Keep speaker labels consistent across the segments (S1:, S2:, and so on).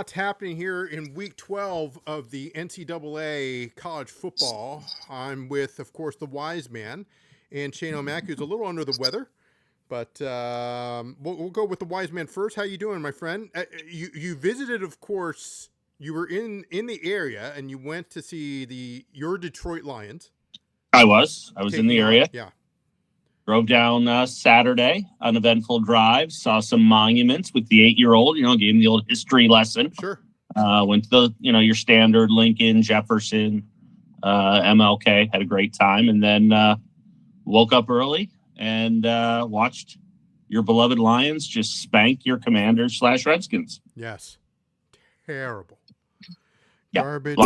S1: lots happening here in week 12 of the NCAA college football. I'm with, of course, the wise man and Shaneomac, who's a little under the weather. But we'll go with the wise man first. How you doing, my friend? You visited, of course. You were in the area, and you went to see your Detroit Lions.
S2: I was in the area.
S1: Yeah.
S2: Drove down Saturday, an eventful drive. Saw some monuments with the 8-year-old. Gave him the old history lesson.
S1: Sure.
S2: Went to the your standard Lincoln, Jefferson, MLK. Had a great time, and then woke up early and watched your beloved Lions just spank your Commanders/Redskins.
S1: Yes. Terrible.
S2: Yep.
S1: Garbage.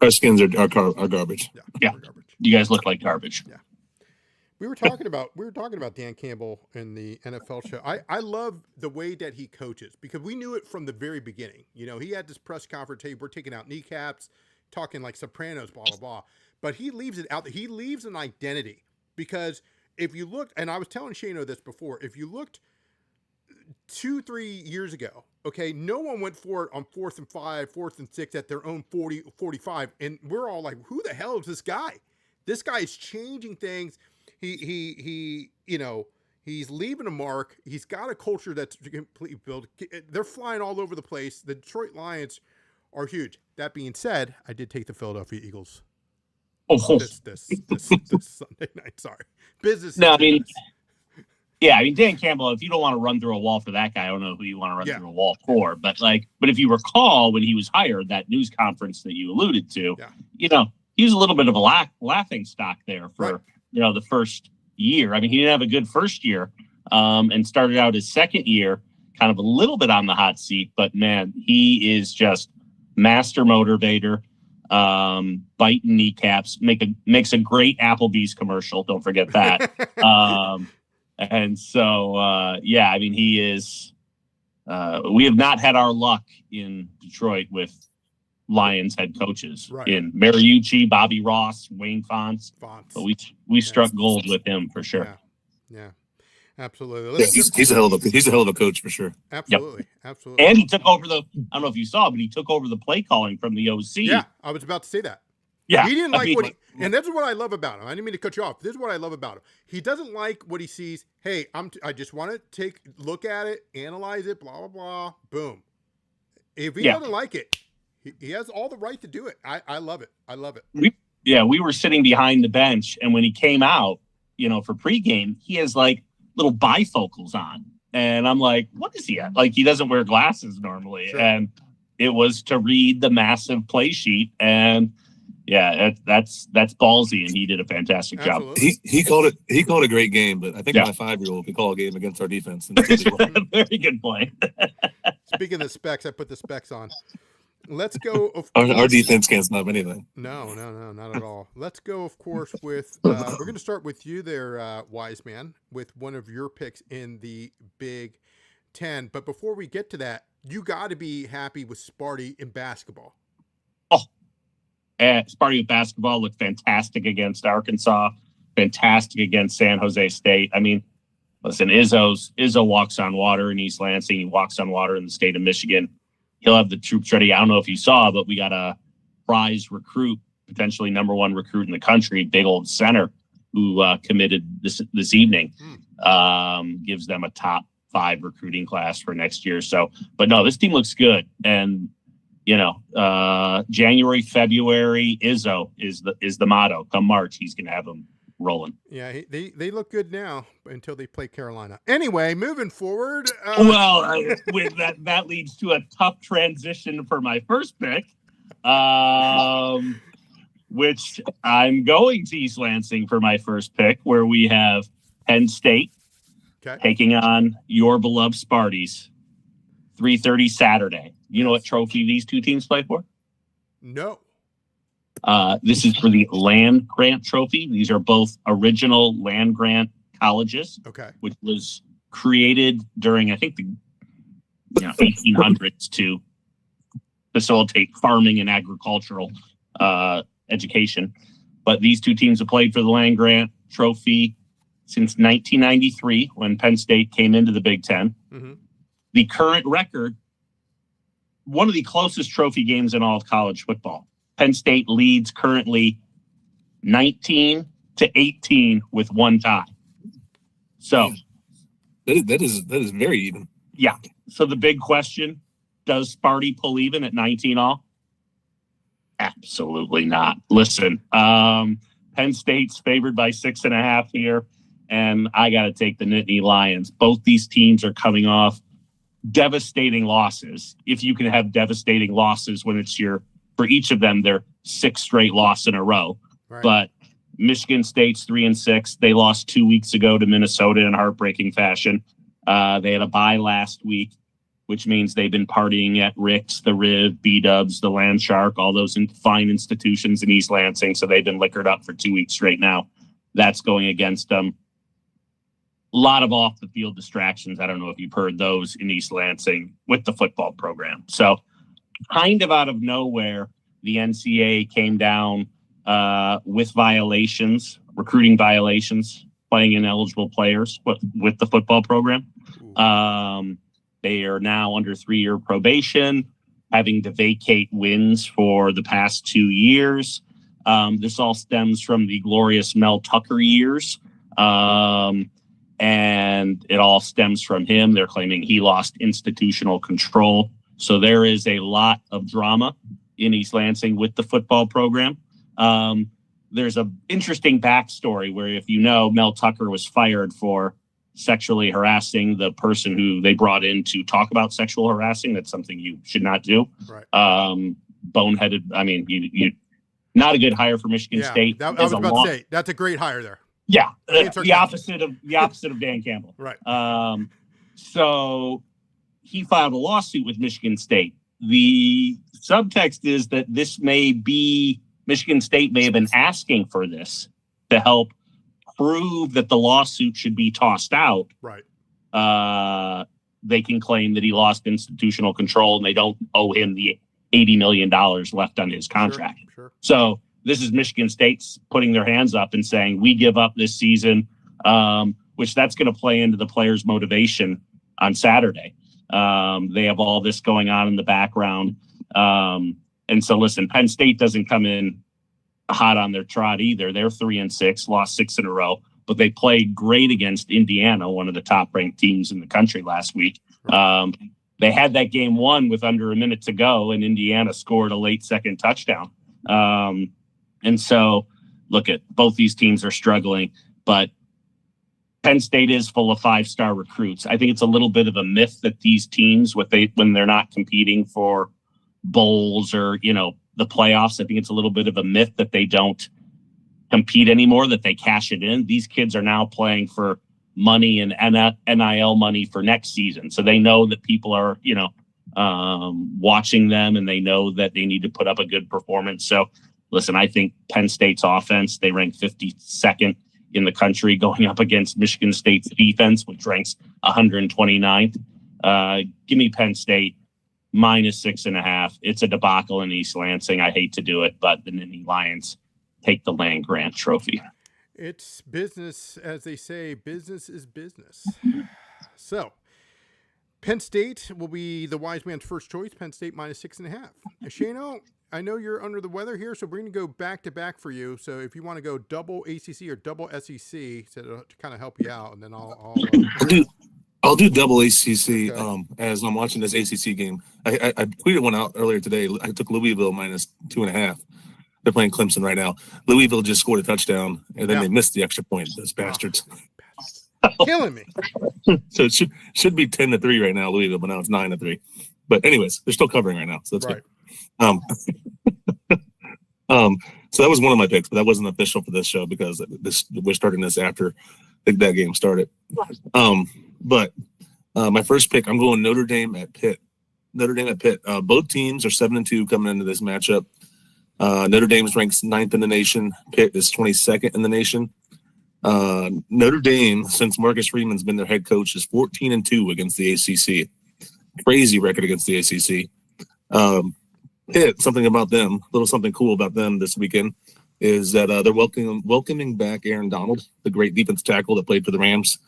S3: Our skins are garbage.
S2: Yeah.
S1: Garbage.
S2: You guys look like garbage.
S1: Yeah. We were talking about Dan Campbell in the NFL show. I love the way that he coaches because we knew it from the very beginning. He had this press conference, hey, we're taking out kneecaps, talking like Sopranos, blah, blah, blah. But he leaves it out. He leaves an identity because if you looked, and I was telling Shano this before, if you looked 2-3 years ago, okay, no one went for it on 4th and 5, 4th and 6 at their own 40, 45. And we're all like, who the hell is this guy? This guy is changing things. He's leaving a mark. He's got a culture that's completely built. They're flying all over the place. The Detroit Lions are huge. That being said, I did take the Philadelphia Eagles. This Sunday night. Sorry. Business.
S2: No, Dan Campbell, if you don't want to run through a wall for that guy, I don't know who you want to run through a wall for. But if you recall when he was hired, that news conference that you alluded to, he was a little bit of a laughing stock there for, the first year. He didn't have a good first year and started out his second year kind of a little bit on the hot seat. But, man, he is just master motivator, biting kneecaps, makes a great Applebee's commercial. Don't forget that. And so, he is we have not had our luck in Detroit with Lions head coaches in Mariucci, Bobby Ross, Wayne Fonts. But we struck gold with him for sure.
S1: Yeah, absolutely.
S3: He's a hell of a coach for sure.
S1: Absolutely,
S2: yep.
S1: Absolutely.
S2: And he took over I don't know if you saw, but he took over the play calling from the OC.
S1: Yeah, I was about to say that.
S2: Yeah,
S1: he didn't and that's what I love about him. I didn't mean to cut you off. This is what I love about him. He doesn't like what he sees. Hey, I just want to look at it, analyze it, blah blah blah. Boom. If he doesn't like it, he has all the right to do it. I love it. I love it.
S2: We were sitting behind the bench, and when he came out, for pregame, he has little bifocals on, and I'm like, what is he at? He doesn't wear glasses normally, sure. And it was to read the massive play sheet and. Yeah, that's ballsy, and he did a fantastic job.
S3: He called a great game, but I think my 5-year-old could call a game against our defense.
S2: Very good play.
S1: Speaking of the specs, I put the specs on. Let's go.
S3: Our defense can't stop anything.
S1: No, not at all. Let's go, of course, with we're going to start with you there, wise man, with one of your picks in the Big Ten. But before we get to that, you got to be happy with Sparty in basketball.
S2: Sparty with basketball looked fantastic against Arkansas, fantastic against San Jose State. Listen, Izzo walks on water in East Lansing. He walks on water in the state of Michigan. He'll have the troops ready. I don't know if you saw, but we got a prize recruit, potentially number 1 recruit in the country, big old center, who committed this evening. Gives them a top 5 recruiting class for next year. So, but no, this team looks good. And January, February, Izzo is the motto. Come March, he's going to have them rolling.
S1: Yeah, they look good now until they play Carolina. Anyway, moving forward.
S2: With that leads to a tough transition for my first pick, which I'm going to East Lansing for my first pick, where we have Penn State taking on your beloved Sparties. 3:30 Saturday. You know what trophy these two teams play for?
S1: No.
S2: This is for the land grant trophy. These are both original land grant colleges, which was created during, I think, the 1800s to facilitate farming and agricultural education. But these two teams have played for the land grant trophy since 1993, when Penn State came into the Big Ten. the current record, one of the closest trophy games in all of college football. Penn State leads currently 19-18 with one tie. So
S3: that is very even.
S2: Yeah. So the big question, does Sparty pull even at 19 all? Absolutely not. Listen, Penn State's favored by 6.5 here, and I got to take the Nittany Lions. Both these teams are coming off devastating losses. If you can have devastating losses when it's for each of them, their 6th straight loss in a row. Right. But Michigan State's 3-6. They lost 2 weeks ago to Minnesota in heartbreaking fashion. They had a bye last week, which means they've been partying at Rick's, the Riv, B-Dubs, the Land Shark, all those fine institutions in East Lansing. So they've been liquored up for 2 weeks straight now. That's going against them. A lot of off-the-field distractions. I don't know if you've heard those in East Lansing with the football program. So kind of out of nowhere, the NCAA came down with violations, recruiting violations, playing ineligible players with the football program. They are now under 3-year probation, having to vacate wins for the past 2 years. This all stems from the glorious Mel Tucker years. And it all stems from him. They're claiming he lost institutional control. So there is a lot of drama in East Lansing with the football program. There's an interesting backstory where, if you know, Mel Tucker was fired for sexually harassing the person who they brought in to talk about sexual harassing. That's something you should not do.
S1: Right.
S2: Boneheaded. I mean, you not a good hire for Michigan State.
S1: I was about to say, that's a great hire there.
S2: Yeah, the opposite of Dan Campbell.
S1: Right.
S2: So he filed a lawsuit with Michigan State. The subtext is that Michigan State may have been asking for this to help prove that the lawsuit should be tossed out.
S1: Right.
S2: They can claim that he lost institutional control and they don't owe him the $80 million left on his contract.
S1: Sure.
S2: So this is Michigan State's putting their hands up and saying, we give up this season, which that's going to play into the players' motivation on Saturday. They have all this going on in the background. And so, listen, Penn State doesn't come in hot on their trot either. They're 3-6, lost 6 in a row, but they played great against Indiana, one of the top-ranked teams in the country last week. They had that game won with under a minute to go, and Indiana scored a late second touchdown. And so, look, both these teams are struggling, but Penn State is full of 5-star recruits. I think it's a little bit of a myth that these teams, when they're not competing for bowls or, the playoffs, I think it's a little bit of a myth that they don't compete anymore, that they cash it in. These kids are now playing for money and NIL money for next season. So they know that people are, watching them, and they know that they need to put up a good performance. So listen, I think Penn State's offense, they rank 52nd in the country going up against Michigan State's defense, which ranks 129th. Give me Penn State minus 6.5. It's a debacle in East Lansing. I hate to do it, but the Nittany Lions take the land grant trophy.
S1: It's business, as they say. Business is business. So Penn State will be the wise man's first choice. Penn State minus 6.5. Shano, I know you're under the weather here, so we're going to go back to back for you. So if you want to go double ACC or double SEC to kind of help you out, and then
S3: I'll do double ACC.
S1: Okay.
S3: As I'm watching this ACC game. I tweeted one out earlier today. I took Louisville minus 2.5. They're playing Clemson right now. Louisville just scored a touchdown, and then they missed the extra point. Those bastards.
S1: Killing me.
S3: So it should be 10-3 right now, Louisville, but now it's 9-3. But anyways, they're still covering right now, so that's
S1: right.
S3: Good. So that was one of my picks, but that wasn't official for this show because we're starting this after that game started. But my first pick, I'm going Notre Dame at Pitt. Both teams are 7-2 coming into this matchup. Notre Dame ranks 9th in the nation. Pitt is 22nd in the nation. Notre Dame, since Marcus Freeman's been their head coach, is 14-2 against the ACC. Crazy record against the ACC. Pitt, something about them, a little something cool about them this weekend is that they're welcoming back Aaron Donald, the great defense tackle that played for the Rams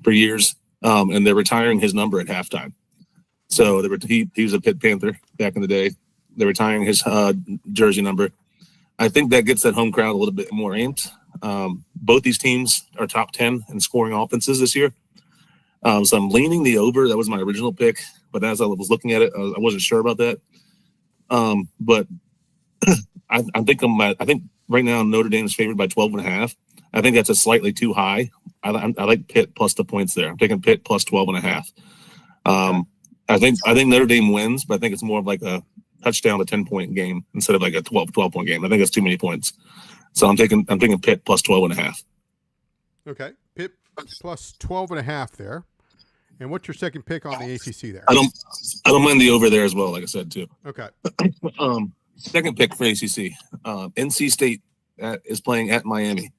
S3: for years, and they're retiring his number at halftime. So he was a Pitt Panther back in the day. They're retiring his jersey number. I think that gets that home crowd a little bit more amped. Both these teams are top 10 in scoring offenses this year. So I'm leaning the over. That was my original pick, but as I was looking at it, I wasn't sure about that. But I think right now Notre Dame is favored by 12.5. I think that's a slightly too high. I like Pitt plus the points there. I'm taking Pitt plus 12.5. I think Notre Dame wins, but I think it's more of like a touchdown to 10-point game instead of like a 12-point game. I think that's too many points. So I'm taking Pitt plus 12.5.
S1: Okay. Pitt plus 12.5 there. And what's your second pick on the ACC there?
S3: I don't mind the over there as well, like I said too.
S1: Okay.
S3: Second pick for ACC. NC State is playing at Miami.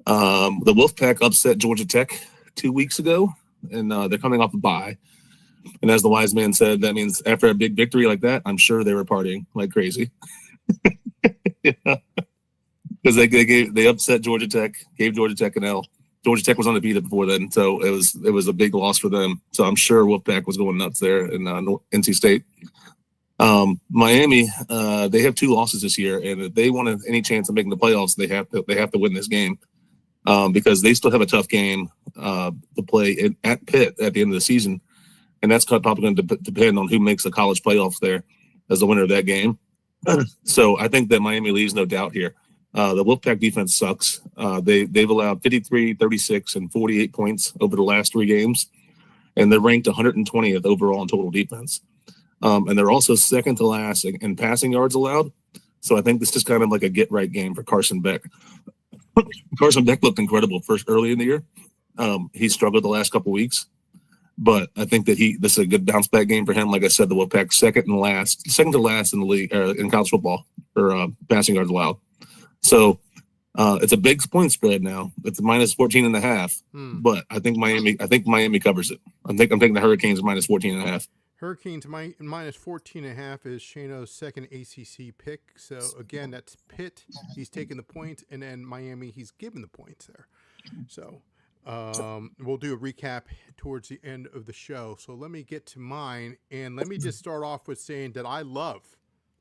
S3: The Wolfpack upset Georgia Tech 2 weeks ago, and they're coming off a bye. And as the wise man said, that means after a big victory like that, I'm sure they were partying like crazy. Because they upset Georgia Tech, gave Georgia Tech an L. Georgia Tech was undefeated before then, so it was a big loss for them. So I'm sure Wolfpack was going nuts there in NC State. Miami, they have 2 losses this year, and if they want any chance of making the playoffs, they have to win this game because they still have a tough game to play at Pitt at the end of the season, and that's probably going to depend on who makes the college playoffs there as the winner of that game. So I think that Miami leaves no doubt here. The Wolfpack defense sucks. They've allowed 53, 36, and 48 points over the last 3 games, and they're ranked 120th overall in total defense. And they're also second to last in passing yards allowed. So I think this is kind of like a get-right game for Carson Beck. Carson Beck looked incredible early in the year. He struggled the last couple weeks, but I think that this is a good bounce-back game for him. Like I said, the Wolfpack second to last in the league in college football for passing yards allowed. So it's a big point spread now. It's minus 14.5, but I think Miami covers it. I'm taking the Hurricanes minus 14.5.
S1: Hurricanes minus 14.5 is Shano's second ACC pick. So again, that's Pitt. He's taking the points, and then Miami, he's giving the points there. So we'll do a recap towards the end of the show. So let me get to mine, and let me just start off with saying that I love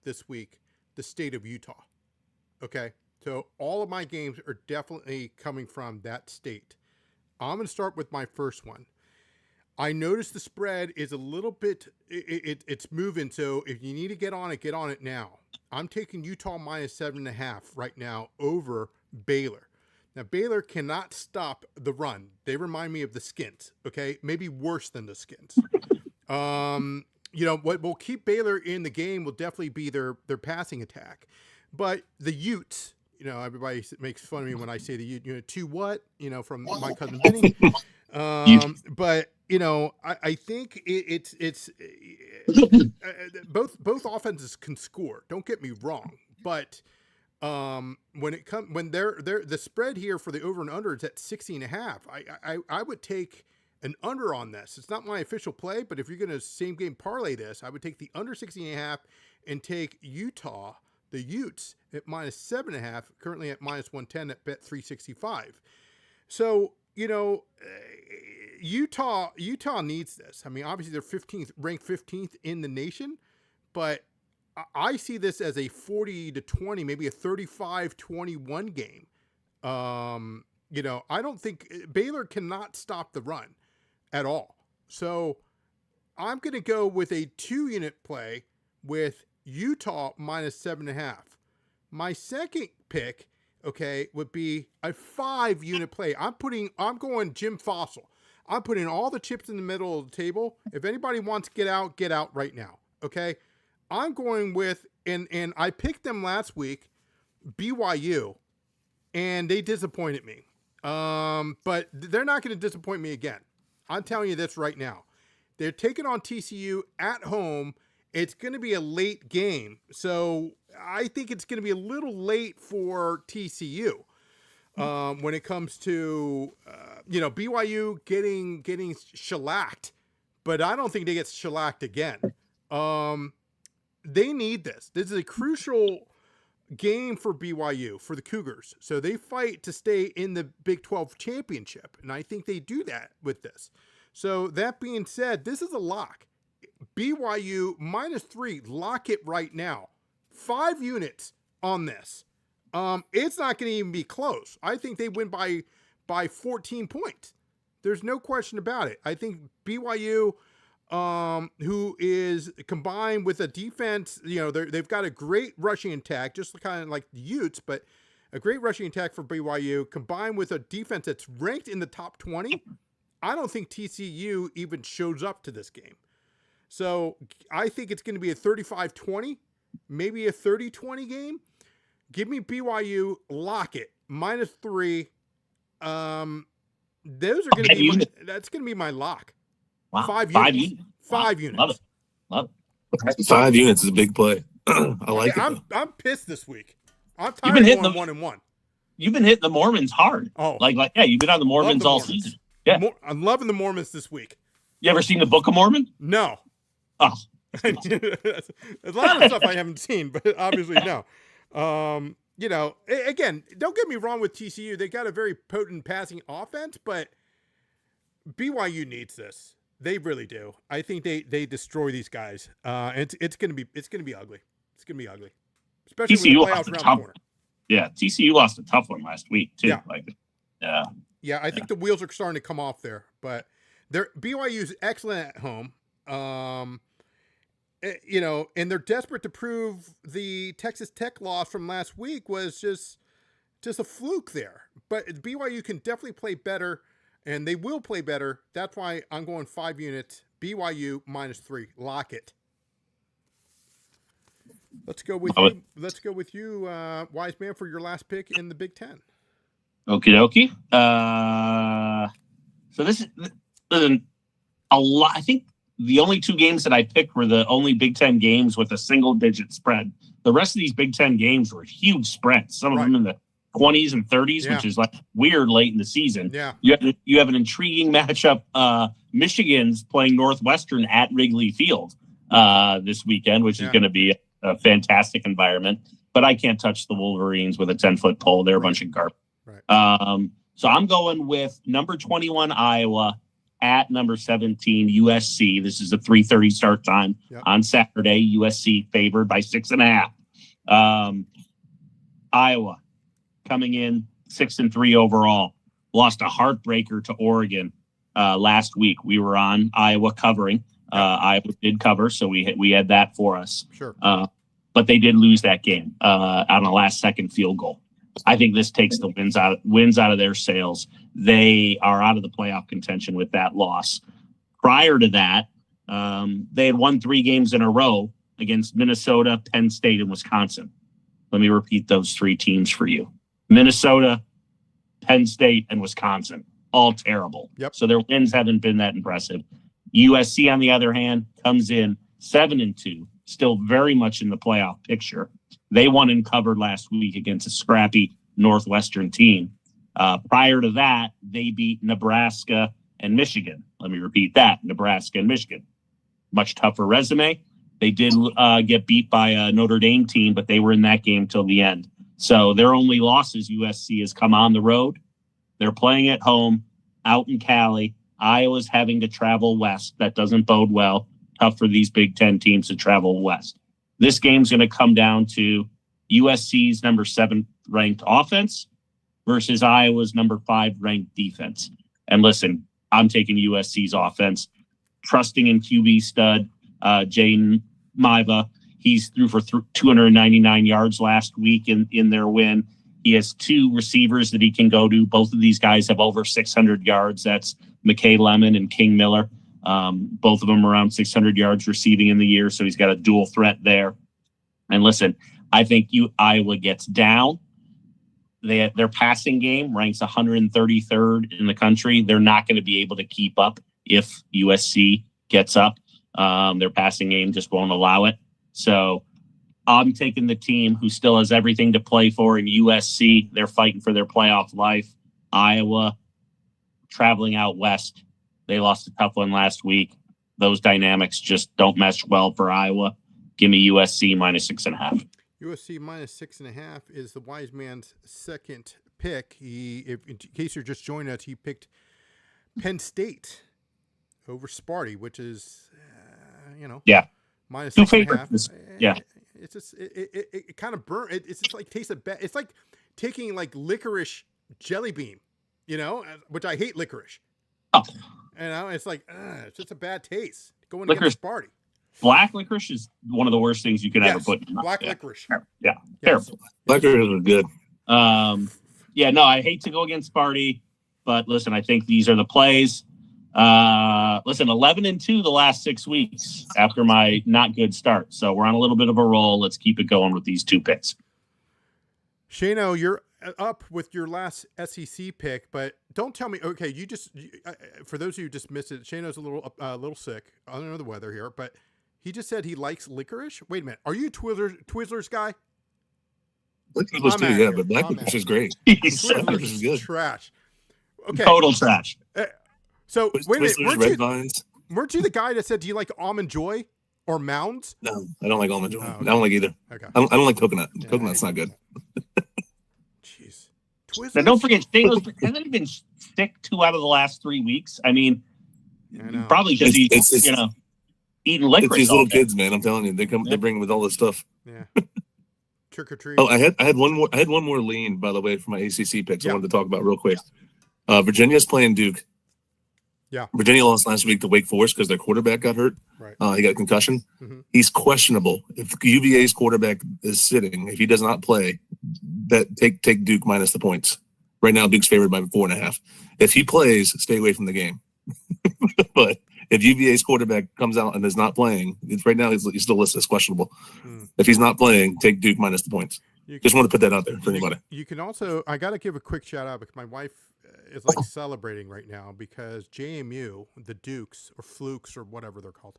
S1: this week the state of Utah. Okay, so all of my games are definitely coming from that state. I'm going to start with my first one. I noticed the spread is a little bit, it's moving. So if you need to get on it now. I'm taking Utah minus 7.5 right now over Baylor. Now, Baylor cannot stop the run. They remind me of the Skins, okay? Maybe worse than the Skins. What will keep Baylor in the game will definitely be their passing attack. But the Utes, everybody makes fun of me when I say the Ute, to what? From my cousin Vinny. But I think it's both offenses can score. Don't get me wrong, but when they're the spread here for the over and under is at 60.5. I would take an under on this. It's not my official play, but if you're going to same game parlay this, I would take the under 60.5 and take Utah, the Utes, at minus 7.5, currently at minus 110 at bet 365. So Utah needs this. I mean, obviously they're ranked 15th in the nation, but I see this as a 40-20, maybe a 35-21 game. I don't think Baylor cannot stop the run at all. So I'm going to go with a 2-unit play with Utah minus 7.5. My second pick, would be a 5-unit play. I'm going Jim Fossil. I'm putting all the chips in the middle of the table. If anybody wants to get out right now. Okay. I'm going with, and I picked them last week, BYU, and they disappointed me. But they're not going to disappoint me again. I'm telling you this right now. They're taking on TCU at home. It's going to be a late game. So I think it's going to be a little late for TCU when it comes to, BYU getting shellacked. But I don't think they get shellacked again. They need this. This is a crucial game for BYU, for the Cougars. So they fight to stay in the Big 12 championship. And I think they do that with this. So that being said, this is a lock. BYU -3. Lock it right now. 5 units on this. It's not going to even be close. I think they win by 14 points. There's no question about it. I think BYU, who is combined with a defense, they've got a great rushing attack, just kind of like the Utes, but a great rushing attack for BYU, combined with a defense that's ranked in the top 20. I don't think TCU even shows up to this game. So I think it's going to be a 35-20, maybe a 30-20 game. Give me BYU, lock it, -3. Those are going to be that's going to be my lock.
S2: Wow.
S1: 5 units. 5 units.
S3: Love it. 5 units is a big play. I like it.
S1: I'm pissed this week. I'm tired of going 1-1.
S2: You've been hitting the Mormons hard.
S1: Oh,
S2: you've been on the Mormons all season. Yeah,
S1: I'm loving the Mormons this week.
S2: You ever seen the Book of Mormon?
S1: No.
S2: Oh,
S1: there's a lot of stuff I haven't seen, but obviously no. Again, don't get me wrong with TCU. They got a very potent passing offense, but BYU needs this. They really do. I think they destroy these guys. It's gonna be ugly. It's gonna be ugly, especially
S2: TCU
S1: when the playoffs around the corner.
S2: Yeah, TCU lost a tough one last week too.
S1: Yeah. I think the wheels are starting to come off there, but BYU's excellent at home. And they're desperate to prove the Texas Tech loss from last week was just a fluke there. But BYU can definitely play better, and they will play better. That's why I'm going 5 units. BYU -3. Lock it. Let's go with you. Let's go with you, Wise Man, for your last pick in the Big Ten.
S2: Okie dokie. So this is a lot. I think the only 2 games that I picked were the only Big Ten games with a single-digit spread. The rest of these Big Ten games were huge spreads. Some of them in the 20s and 30s, which is like weird late in the season.
S1: Yeah.
S2: You have an intriguing matchup. Michigan's playing Northwestern at Wrigley Field this weekend, which is going to be a fantastic environment. But I can't touch the Wolverines with a 10-foot pole. They're a bunch of garbage. Right. So I'm going with number 21 Iowa at number 17 USC. This is a 3:30 start time on Saturday. USC favored by 6.5. Iowa coming in 6-3 overall. Lost a heartbreaker to Oregon last week. We were on Iowa covering. Iowa did cover, so we had that for us.
S1: Sure.
S2: But they did lose that game on a last-second field goal. I think this takes the wins out of their sails. They are out of the playoff contention with that loss. Prior to that, they had won 3 games in a row against Minnesota, Penn State, and Wisconsin. Let me repeat those 3 teams for you. Minnesota, Penn State, and Wisconsin. All terrible.
S1: Yep.
S2: So their wins haven't been that impressive. USC, on the other hand, comes in 7-2, still very much in the playoff picture. They won and covered last week against a scrappy Northwestern team. Prior to that, they beat Nebraska and Michigan. Let me repeat that, Nebraska and Michigan. Much tougher resume. They did get beat by a Notre Dame team, but they were in that game till the end. So their only losses, USC, has come on the road. They're playing at home, out in Cali. Iowa's having to travel west. That doesn't bode well. Tough for these Big Ten teams to travel west. This game's going to come down to USC's number 7 ranked offense versus Iowa's number 5 ranked defense. And listen, I'm taking USC's offense, trusting in QB stud Jaden Maiva. He's threw for 299 yards last week in their win. He has 2 receivers that he can go to. Both of these guys have over 600 yards. That's McKay Lemon and King Miller. Both of them around 600 yards receiving in the year, so he's got a dual threat there. And listen, I think Iowa gets down. Their passing game ranks 133rd in the country. They're not going to be able to keep up if USC gets up. Their passing game just won't allow it. So I'm taking the team who still has everything to play for in USC. They're fighting for their playoff life. Iowa traveling out west. They lost a tough one last week. Those dynamics just don't mesh well for Iowa. Give me USC -6.5.
S1: USC -6.5 is the wise man's second pick. In case you're just joining us, he picked Penn State over Sparty, which is, minus
S2: Two
S1: 6.5.
S2: favorites. Yeah.
S1: It's just it kind of burnt. It's just like tastes bad. It's like taking like licorice jelly bean, which I hate licorice.
S2: Oh.
S1: It's like it's just a bad taste. Going
S2: Licorice.
S1: against Sparty.
S2: Black licorice is one of the worst things you can ever put in.
S1: Black licorice.
S2: Yeah.
S1: Yes.
S2: Terrible.
S3: Black licorice is good.
S2: I hate to go against Sparty, but listen, I think these are the plays. 11-2 the last 6 weeks after my not good start. So we're on a little bit of a roll. Let's keep it going with these 2 picks.
S1: Shano, you're up with your last SEC pick, but don't tell me. Okay, for those of you who just missed it, Shano's a little sick. I don't know the weather here, but he just said he likes licorice. Wait a minute, are you a Twizzlers guy?
S3: Twizzlers too, yeah, but black licorice is great.
S1: Twizzlers is good. Trash. Okay,
S2: total trash.
S1: So wait a minute,
S3: weren't
S1: you the guy that said, do you like Almond Joy or Mounds?
S3: No, I don't like Almond Joy.
S1: Oh, okay.
S3: I don't like either.
S1: Okay.
S3: I don't like coconut. Yeah, coconut's not good.
S1: Jeez. Twizzlers.
S2: Now don't forget, hasn't he been sick 2 out of the last 3 weeks? I mean, probably because he's eating licorice.
S3: It's these little kids, man. I'm telling you, they bring with all this stuff.
S1: Yeah. Trick or treat.
S3: Oh, I had one more lean, by the way, for my ACC picks. I wanted to talk about real quick. Virginia's playing Duke.
S1: Yeah.
S3: Virginia lost last week to Wake Forest because their quarterback got hurt.
S1: Right.
S3: He got a concussion.
S1: Mm-hmm.
S3: He's questionable. If UVA's quarterback is sitting, if he does not play, take Duke minus the points. Right now, Duke's favored by 4.5. If he plays, stay away from the game. But if UVA's quarterback comes out and is not playing, right now he's still listed as questionable. If he's not playing, take Duke minus the points. Just want to put that out there for anybody.
S1: You can also, I got to give a quick shout out because my wife is like celebrating right now because JMU, the Dukes or Flukes or whatever they're called.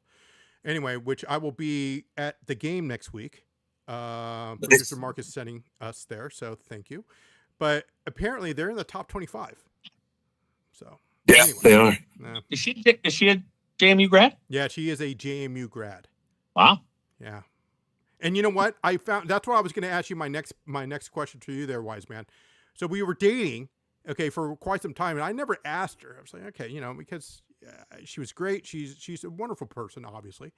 S1: Anyway, which I will be at the game next week. Producer Mark is sending us there, so thank you. But apparently they're in the top 25. So
S3: yeah,
S1: anyway,
S3: they are.
S2: Is she a JMU grad?
S1: Yeah, she is a JMU grad.
S2: Wow.
S1: Yeah. And you know what? That's what I was going to ask you my next question to you there, wise man. So we were dating, for quite some time, and I never asked her. I was like, okay, because she was great. She's a wonderful person, obviously.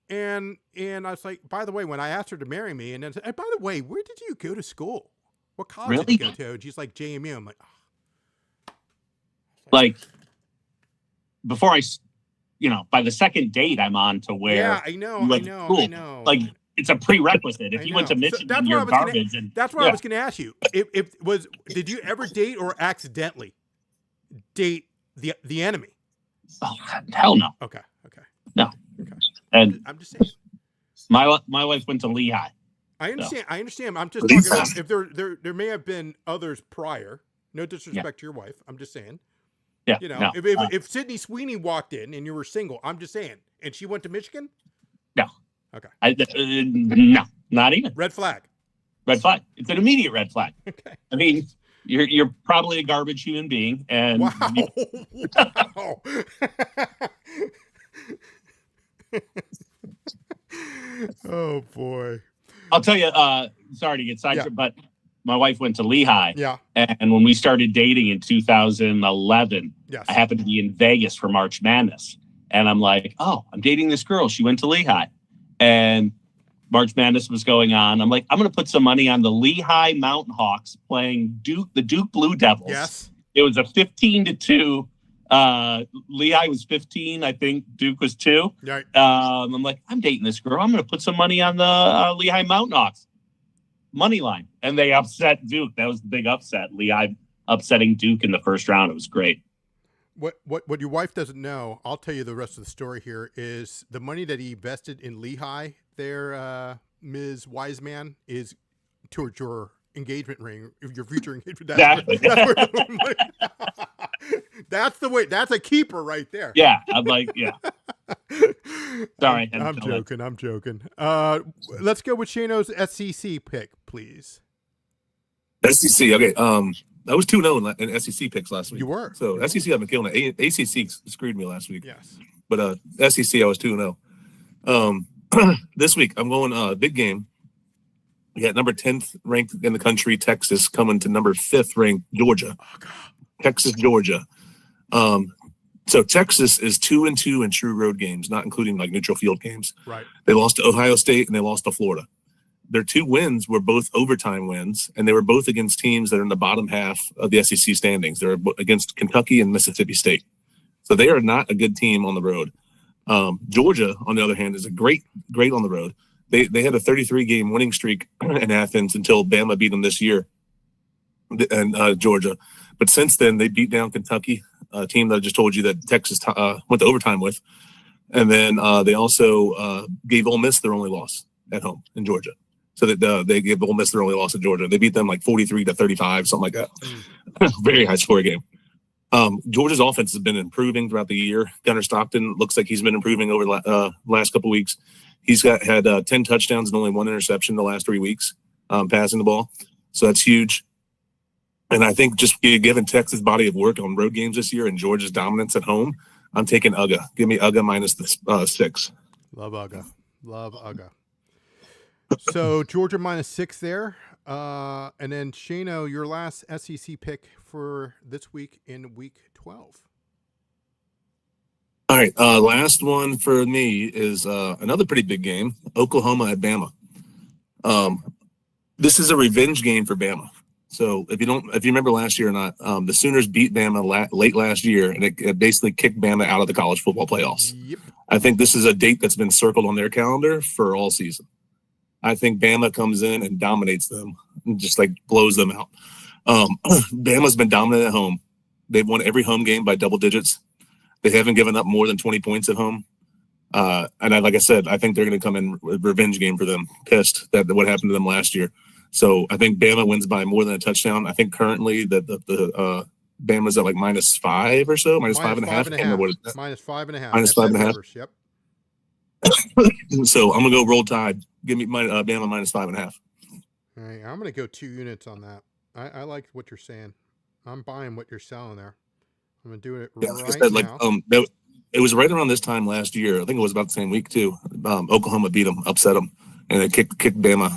S1: And I was like, by the way, when I asked her to marry me, and then said, hey, by the way, where did you go to school? What college did you go to? And she's like, JMU. I'm like,
S2: like before by the second date, I'm on to where.
S1: Yeah, I know.
S2: Like it's a prerequisite. If you went to Michigan, you're garbage.
S1: That's what I was going to ask you. Did you ever date or accidentally date the enemy?
S2: Oh, hell no.
S1: Okay.
S2: No.
S1: Okay.
S2: And
S1: I'm just saying.
S2: My wife went to Lehigh.
S1: I understand. I'm just talking about if there may have been others prior. No disrespect to your wife. I'm just saying.
S2: Yeah.
S1: If Sydney Sweeney walked in and you were single, I'm just saying, and she went to Michigan.
S2: No.
S1: Okay.
S2: No, not even.
S1: Red flag.
S2: Red flag. It's an immediate red flag.
S1: Okay.
S2: I mean, you're probably a garbage human being, and
S1: wow. Oh boy.
S2: I'll tell you. Sorry to get sidetracked, but my wife went to Lehigh.
S1: Yeah.
S2: And when we started dating in 2011,
S1: yes,
S2: I happened to be in Vegas for March Madness, and I'm like, oh, I'm dating this girl. She went to Lehigh. And March Madness was going on. I'm like, I'm going to put some money on the Lehigh Mountain Hawks playing the Duke Blue Devils.
S1: Yes.
S2: It was a 15-2. Lehigh was 15. I think Duke was 2.
S1: Right.
S2: I'm like, I'm dating this girl. I'm going to put some money on the Lehigh Mountain Hawks money line. And they upset Duke. That was the big upset. Lehigh upsetting Duke in the first round. It was great.
S1: What your wife doesn't know, I'll tell you the rest of the story here, is the money that he invested in Lehigh there, Ms. Wiseman, is towards your engagement ring, your future engagement. That's the way. That's a keeper right there.
S2: Yeah. I'm like, yeah. Sorry.
S1: I'm joking. Let's go with Shano's SEC pick, please.
S3: SEC. Okay. I was 2-0 in SEC picks last week.
S1: You were.
S3: So SEC, I've been killing it. ACC screwed me last week.
S1: Yes.
S3: But SEC, I was 2-0. This week, I'm going big game. We got number 10th ranked in the country, Texas, coming to number 5th ranked, Georgia.
S1: Oh, God.
S3: Texas, Georgia. So Texas is 2-2 in true road games, not including like neutral field games.
S1: Right.
S3: They lost to Ohio State and they lost to Florida. Their 2 wins were both overtime wins, and they were both against teams that are in the bottom half of the SEC standings. They're against Kentucky and Mississippi State. So they are not a good team on the road. Georgia, on the other hand, is a great on the road. They had a 33-game winning streak in Athens until Bama beat them this year, and Georgia. But since then, they beat down Kentucky, a team that I just told you that Texas went to overtime with. And then they also gave Ole Miss their only loss at home in Georgia. So that they gave Ole Miss their only loss in Georgia. They beat them like 43-35, something like that. Very high score game. Georgia's offense has been improving throughout the year. Gunnar Stockton looks like he's been improving over the last couple of weeks. He's had 10 touchdowns and only 1 interception the last 3 weeks passing the ball. So that's huge. And I think just given Texas' body of work on road games this year and Georgia's dominance at home, I'm taking UGA. Give me UGA minus the 6.
S1: Love UGA. Love UGA. So Georgia minus 6 there. And then Shano, your last SEC pick for this week in week 12.
S3: All right. Last one for me is another pretty big game, Oklahoma at Bama. This is a revenge game for Bama. So if you remember last year or not, the Sooners beat Bama late last year, and it basically kicked Bama out of the college football playoffs.
S1: Yep.
S3: I think this is a date that's been circled on their calendar for all season. I think Bama comes in and dominates them and just like blows them out. Bama's been dominant at home. They've won every home game by double digits. They haven't given up more than 20 points at home. Like I said, I think they're going to come in a revenge game for them, pissed that what happened to them last year. So I think Bama wins by more than a touchdown. I think currently that the Bama's at like -5 or so, minus 5.5.
S1: -5.5.
S3: -5.5.
S1: -5.5. Yep.
S3: So I'm gonna go roll tide. Give me my Bama -5.5.
S1: All right, I'm gonna go 2 units on that. I like what you're saying. I'm buying what you're selling there. I'm gonna do it now. It was right around this time last year. I think it was about the same week too. Oklahoma beat them, upset them, and they kicked Bama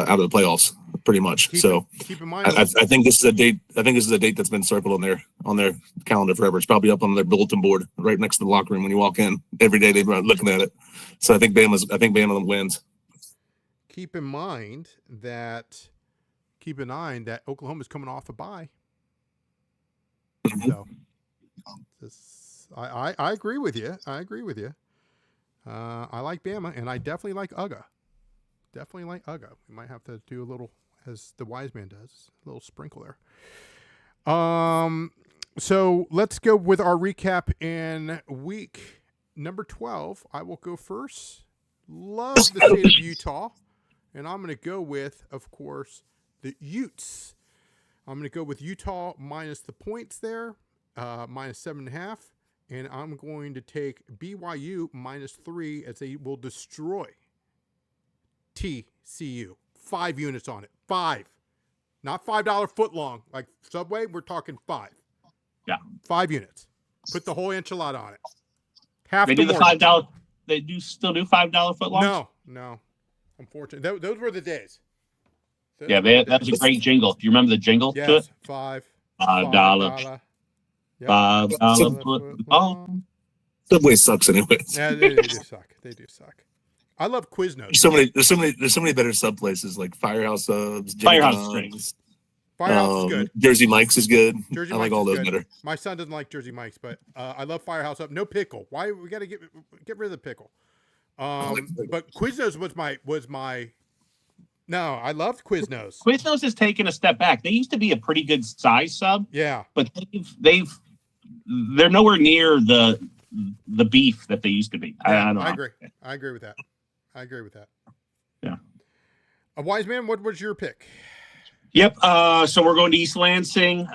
S1: out of the playoffs pretty much. Keep in mind,
S3: I think this is a date. I think this is a date that's been circled on their calendar forever. It's probably up on their bulletin board right next to the locker room when you walk in. Every day they're looking at it. So I think Bama wins.
S1: Keep in mind that Oklahoma's coming off a bye. So I agree with you. I like Bama, and I definitely like UGA. We might have to do a little, as the wise man does, a little sprinkle there. So let's go with our recap in week number 12. I will go first. Love the state of Utah. And I'm going to go with, of course, the Utes. I'm going to go with Utah minus the points there, -7.5. And I'm going to take BYU -3 as they will destroy TCU. 5 units on it. 5. Not $5 foot long like Subway. We're talking 5.
S2: Yeah.
S1: 5 units. Put the whole enchilada on it. Half
S2: they do the $5. They still do $5 foot long?
S1: No. Unfortunately, those were the days.
S2: That was a great jingle. Do you remember the jingle?
S1: Yes, $5.
S2: $5.
S1: Yep.
S2: $5 foot long.
S3: Subway sucks anyway.
S1: Yeah, they do suck. I love Quiznos.
S3: There's so many better sub places like Firehouse Subs.
S2: Firehouse is
S1: Firehouse is good.
S3: Jersey Mike's is good.
S1: Jersey
S3: I like
S1: Mike's
S3: all those
S1: good.
S3: better.
S1: My son doesn't like Jersey Mike's, but I love Firehouse Up. No pickle. Why we got to get rid of the pickle? But Quiznos was my. No, I loved Quiznos.
S2: Quiznos has taken a step back. They used to be a pretty good size sub.
S1: Yeah,
S2: but they're nowhere near the beef that they used to be.
S1: Yeah, I agree with that.
S2: Yeah.
S1: A wise man, what was your pick?
S2: Yep. So we're going to East Lansing.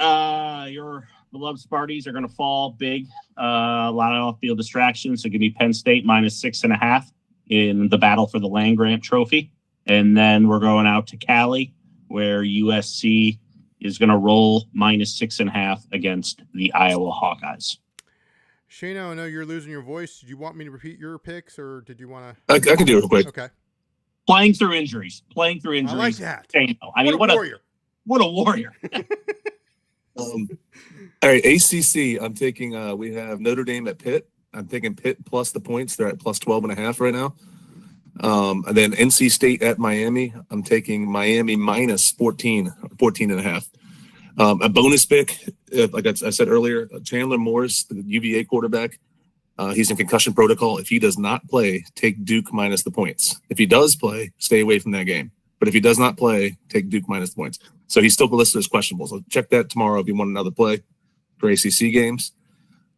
S2: Your beloved Sparties are going to fall big. A lot of off-field distractions. So give me Penn State -6.5 in the battle for the land-grant trophy. And then we're going out to Cali, where USC is going to roll -6.5 against the Iowa Hawkeyes.
S1: Shano, I know you're losing your voice. Did you want me to repeat your picks, or did you want
S3: to? I can do it real quick.
S1: Okay.
S2: Playing through injuries.
S1: I like that.
S2: Shano. I mean,
S1: what a warrior.
S2: What a warrior.
S3: All right, ACC. I'm taking. We have Notre Dame at Pitt. I'm taking Pitt plus the points. They're at plus 12.5 right now. And then NC State at Miami. I'm taking Miami minus 14.5. A bonus pick, like I said earlier, Chandler Morris, the UVA quarterback. He's in concussion protocol. If he does not play, take Duke minus the points. If he does play, stay away from that game. But if he does not play, take Duke minus the points. So he's still listed as questionable. So check that tomorrow if you want another play for ACC games.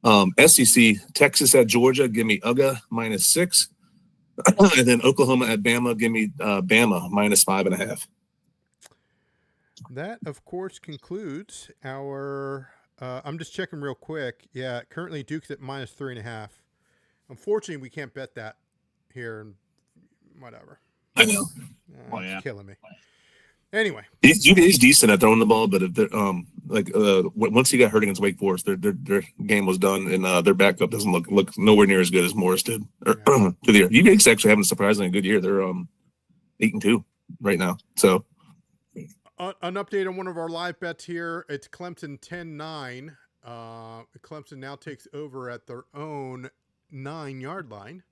S3: SEC, Texas at Georgia, give me UGA minus 6. And then Oklahoma at Bama, give me Bama minus 5.5.
S1: That, of course, concludes our I'm just checking real quick. Yeah, currently Duke's at minus 3.5. Unfortunately, we can't bet that here and whatever.
S3: I know.
S1: It's killing me. Anyway,
S3: UVA's decent at throwing the ball, but if they're once he got hurt against Wake Forest, their game was done, and their backup doesn't look nowhere near as good as Morris did. To the year, UVA's actually having a surprisingly good year. They're 8-2 right now. So
S1: an update on one of our live bets here. It's Clemson 10-9. Clemson now takes over at their own 9-yard line.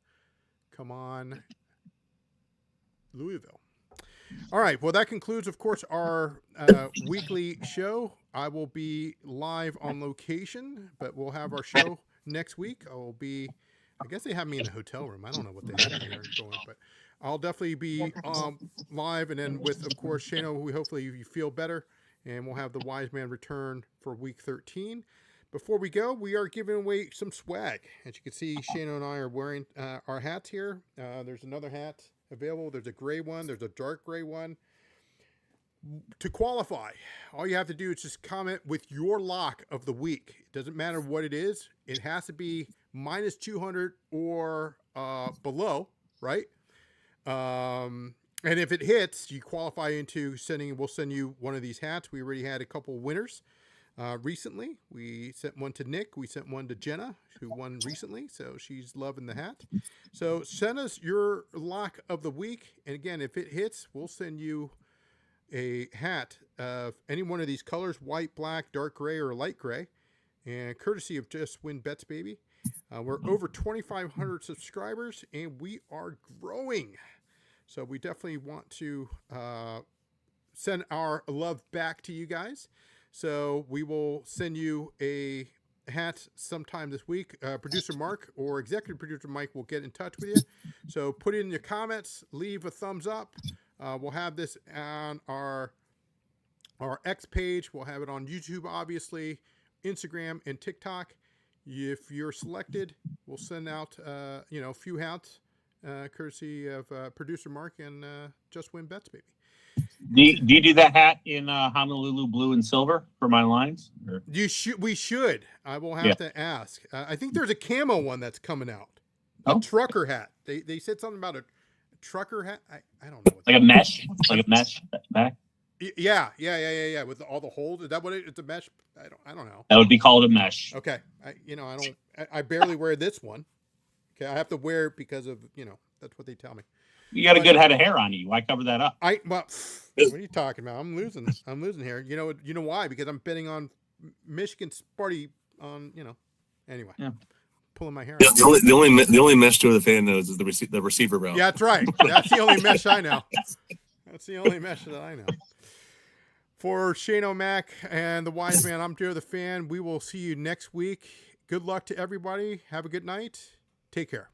S1: Come on, Louisville. All right. Well, that concludes, of course, our weekly show. I will be live on location, but we'll have our show next week. I guess they have me in a hotel room. I don't know what they have here going, but I'll definitely be live. And then with, of course, Shano, who hopefully you feel better, and we'll have the Wise Man return for week 13. Before we go, we are giving away some swag. As you can see, Shano and I are wearing our hats here. There's another hat available. There's a gray one. There's a dark gray one. To qualify, all you have to do is just comment with your lock of the week. It doesn't matter what it is. It has to be minus 200 or below, right? And if it hits, you qualify into we'll send you one of these hats. We already had a couple winners recently. We sent one to Nick. We sent one to Jenna, who won recently. So she's loving the hat. So send us your lock of the week. And again, if it hits, we'll send you a hat of any one of these colors: white, black, dark gray, or light gray, and courtesy of Just Win Bets, baby. We're over 2,500 subscribers, and we are growing. So we definitely want to send our love back to you guys. So we will send you a hat sometime this week. Producer Mark or executive producer Mike will get in touch with you. So put it in your comments, leave a thumbs up. We'll have this on our X page. We'll have it on YouTube, obviously, Instagram, and TikTok. If you're selected, we'll send out a few hats, courtesy of producer Mark and Just Win Bets, baby.
S2: Do you do that hat in Honolulu blue and silver for my lines? Or?
S1: We should. I will have to ask. I think there's a camo one that's coming out. A trucker hat. They said something about a trucker hat. I don't know.
S2: Like a mesh back.
S1: Yeah. With all the holes. Is that what it's a mesh? I don't know.
S2: That would be called a mesh.
S1: Okay. I barely wear this one. Okay. I have to wear it because of, that's what they tell me.
S2: You got a good head of hair on you. Why cover that up?
S1: What are you talking about? I'm losing here. You know why? Because I'm betting on Michigan Sparty on, anyway. Yeah. Pulling my hair out.
S3: The only mesh to the fan knows is the receiver route.
S1: Yeah, that's right. That's the only mesh I know. That's the only mesh that I know. For Shaneomac and the Wise Man, I'm JoeDaFan. We will see you next week. Good luck to everybody. Have a good night. Take care.